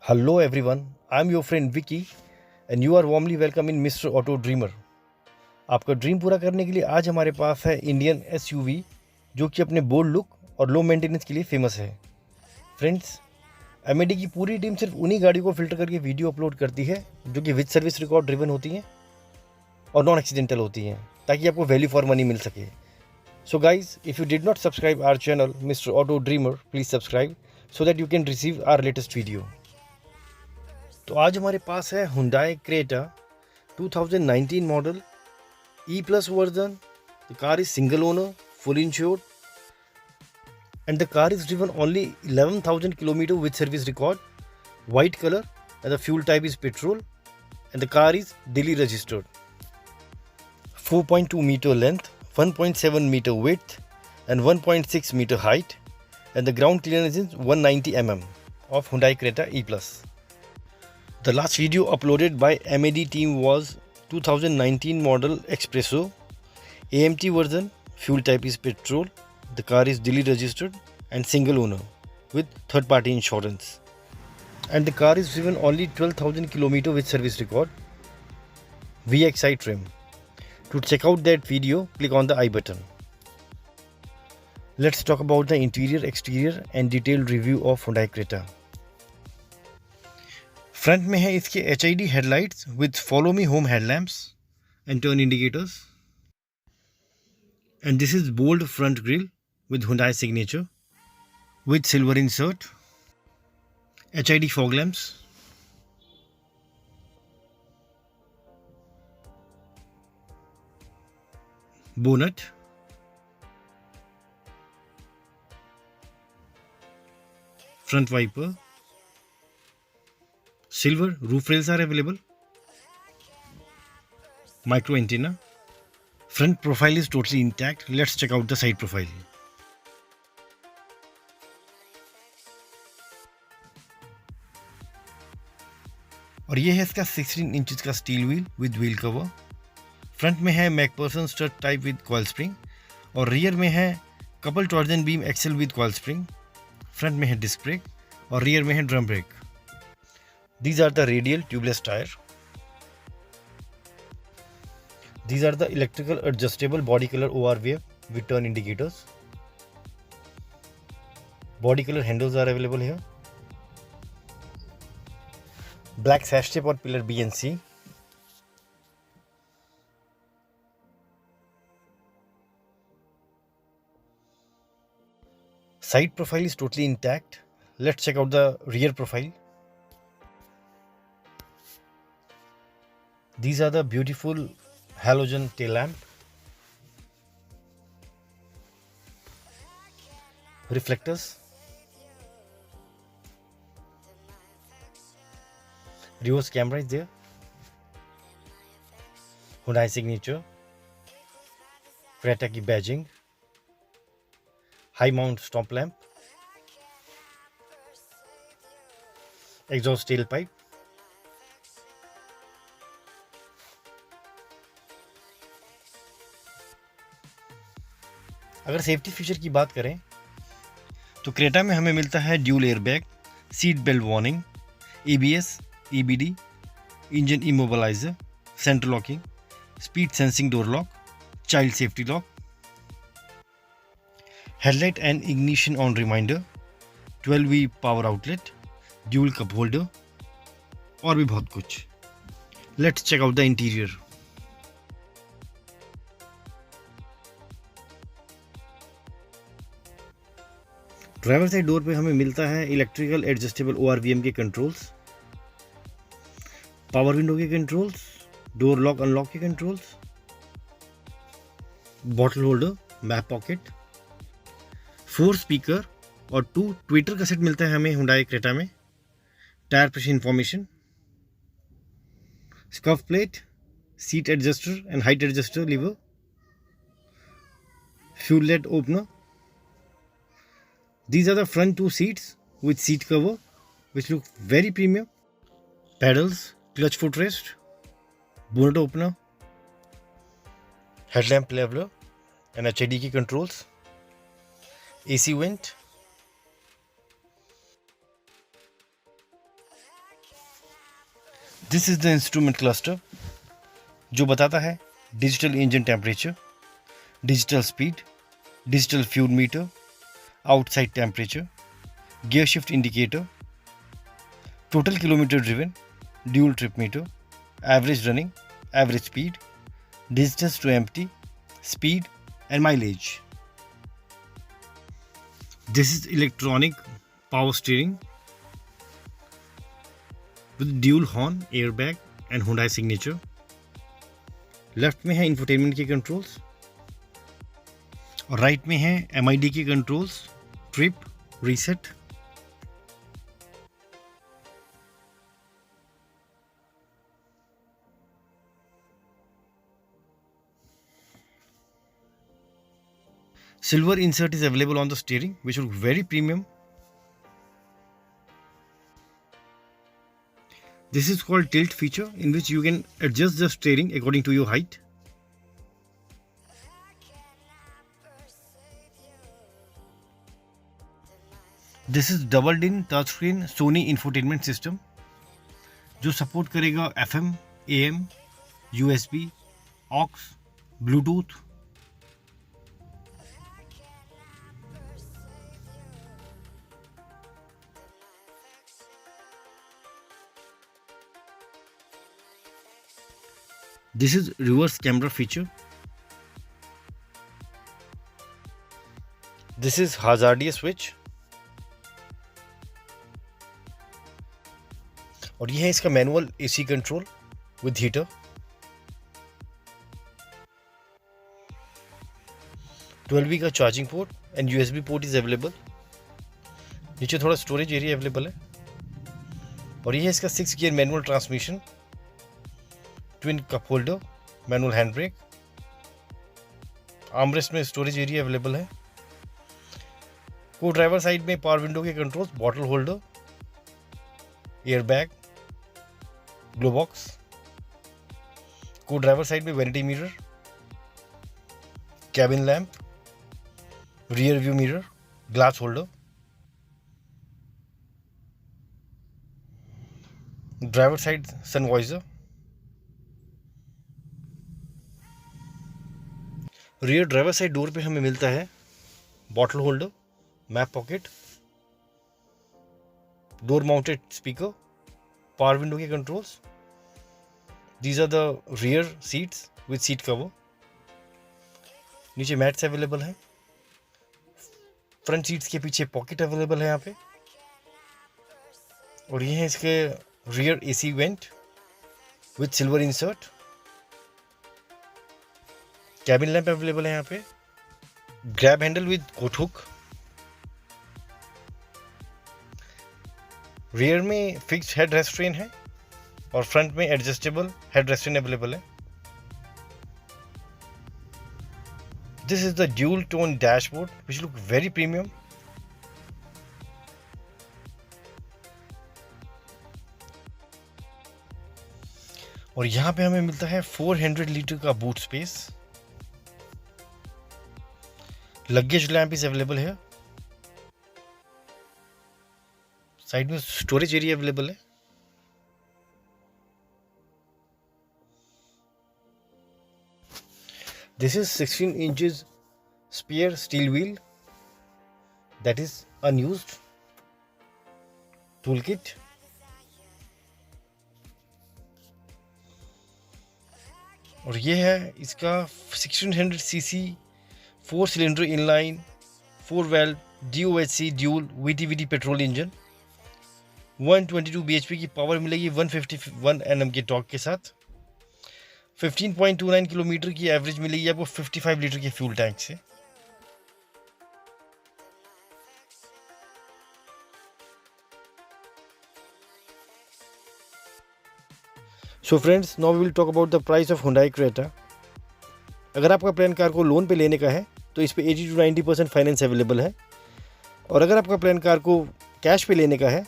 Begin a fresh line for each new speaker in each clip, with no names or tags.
Hello everyone, I'm your friend Vicky and you are warmly welcome in Mr. Auto Dreamer। आपका dream पूरा करने के लिए आज हमारे पास है इंडियन एसयूवी जो कि अपने बोल्ड लुक और लो मेंटेनेंस के लिए फेमस है। फ्रेंड्स, एमएडी की पूरी टीम सिर्फ उन्हीं गाड़ियों को फिल्टर करके वीडियो अपलोड करती है जो कि विद सर्विस रिकॉर्ड ड्रिवन होती हैं और नॉन एक्सीडेंटल होती हैं, ताकि आपको वैल्यू फॉर मनी मिल सके। So guys, if you did not subscribe our channel Mister Auto Dreamer, please subscribe so that you can receive our latest video. तो आज हमारे पास है Hyundai Creta 2019 model E Plus version. The car is single owner, full insured, and the car is driven only 11,000 km with service record. White color and the fuel type is petrol, and the car is daily registered. 4.2 meter length, 1.7 meter width, and 1.6 meter height, and the ground clearance is 190 mm of Hyundai Creta E Plus. The last video uploaded by MAD team was 2019 model Espresso, AMT version, fuel type is petrol, the car is daily registered and single owner with third party insurance, and the car is driven only 12,000 km with service record, VXI trim. To check out that video, click on the I button. Let's talk about the interior, exterior and detailed review of Hyundai Creta. Front में है इसके HID headlights with follow me home headlamps and turn indicators, and this is bold front grille with Hyundai signature with silver insert, HID fog lamps, bonnet, front wiper, silver roof rails are available, micro antenna, front profile is totally intact. Let's check out the side profile. और ये है इसका 16 inches का steel wheel with wheel cover. Front में है MacPherson strut type with coil spring और rear में है couple torsion beam axle with coil spring. Front में है डिस्क ब्रेक और रियर में है drum brake. These are the radial tubeless tire. These are the electrical adjustable body color ORVF with turn indicators. Body color handles are available here. Black sash tape on pillar B and C. Side profile is totally intact. Let's check out the rear profile. These are the beautiful halogen tail lamp, reflectors, reverse camera is there, Hyundai signature, Creta की badging, high mount stop lamp, exhaust tailpipe, अगर safety feature की बात करें तो Creta में हमें मिलता है dual airbag, seat belt warning, ABS, EBD, engine immobiliser, central locking, speed sensing door lock, child safety lock, headlight and ignition on reminder, 12V power outlet, dual cup holder और भी बहुत कुछ। Let's check out the interior. Driver side door पे हमें मिलता है electrical adjustable ORVM के controls, power window के कंट्रोल्स, डोर लॉक अनलॉक के controls, bottle holder, map pocket, 4 speaker और 2 ट्विटर का सेट मिलता है हमें Hyundai Creta में, tyre pressure information, scuff plate, seat adjuster and height adjuster lever, fuel lid opener. These are the front 2 seats with seat cover which look very premium. Pedals, clutch footrest, bonnet opener, headlamp leveler and HID key controls, AC vent, this is the instrument cluster जो बताता है digital engine temperature, digital speed, digital fuel meter, outside temperature, gear shift indicator, total kilometre driven, dual trip meter, average running, average speed, distance to empty, speed and mileage. This is electronic power steering with dual horn, airbag and Hyundai signature. Left में है infotainment के controls और right में है MID के controls, trip, reset. Silver insert is available on the steering, which looks very premium. This is called tilt feature, in which you can adjust the steering according to your height. This is double-in touchscreen Sony infotainment system, जो support करेगा FM, AM, USB, AUX, Bluetooth. This is reverse camera feature. This is hazardier switch. और ये है इसका manual AC control with heater. 12V का charging port and USB port is available. नीचे थोड़ा storage area available है. और ये है इसका 6 gear manual transmission, twin cup holder, manual hand brake. Armrest में स्टोरेज एरिया अवेलेबल है. को ड्राइवर साइड में पावर विंडो के controls, bottle holder, air bag, glove box. को ड्राइवर साइड में vanity mirror, cabin lamp, rear view mirror, glass holder. Driver side sunvisor. Rear driver side door पे हमें मिलता है bottle holder, map pocket, door mounted speaker, power window के controls. These are the rear seats with seat cover. नीचे mats available हैं. Front seats के पीछे pocket available है यहाँ पे. और ये है इसके rear AC vent with silver insert. Cabin lamp available है यहाँ पे. Grab handle with coat hook. Rear में फिक्स्ड हेड रेस्ट्रेन है और फ्रंट में एडजस्टेबल हेड रेस्ट्रेन अवेलेबल है. This is the dual tone dashboard which look very premium. और यहाँ पे हमें मिलता है 400 लीटर का boot space. Luggage lamp is available है. साइड में स्टोरेज एरिया अवेलेबल है. This is 16 inches spare steel wheel that is unused. Tool kit. और ये है इसका 1600 CC 4 cylinder inline 4 valve DOHC dual VTVT petrol engine. 122 bhp की power मिलेगी 151 Nm के टॉर्क के साथ. 15.29 किलोमीटर की एवरेज मिलेगी आपको 55 लीटर के फ्यूल टैंक से. So friends, now we will talk about the price of Hyundai Creta. अगर आपका प्लान कार को लोन पे लेने का है तो इस पे 80 to 90% फाइनेंस अवेलेबल है. और अगर आपका प्लान कार को कैश पे लेने का है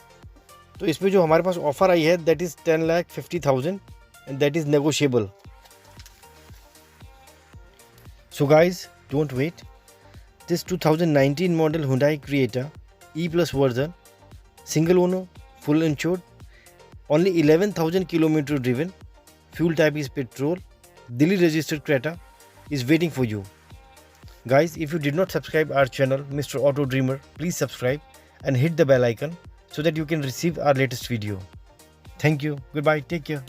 तो इस पे जो हमारे पास ऑफर आई है that is 10,50,000 and that is negotiable. So guys, don't wait. This 2019 model Hyundai Creta E+ version, single owner, full insured, Only 11,000 kilometers driven. Fuel type is petrol. Delhi registered Creta is waiting for you. Guys, if you did not subscribe our channel Mr. Auto Dreamer, please subscribe and hit the bell icon so that you can receive our latest video. Thank you. Goodbye. Take care.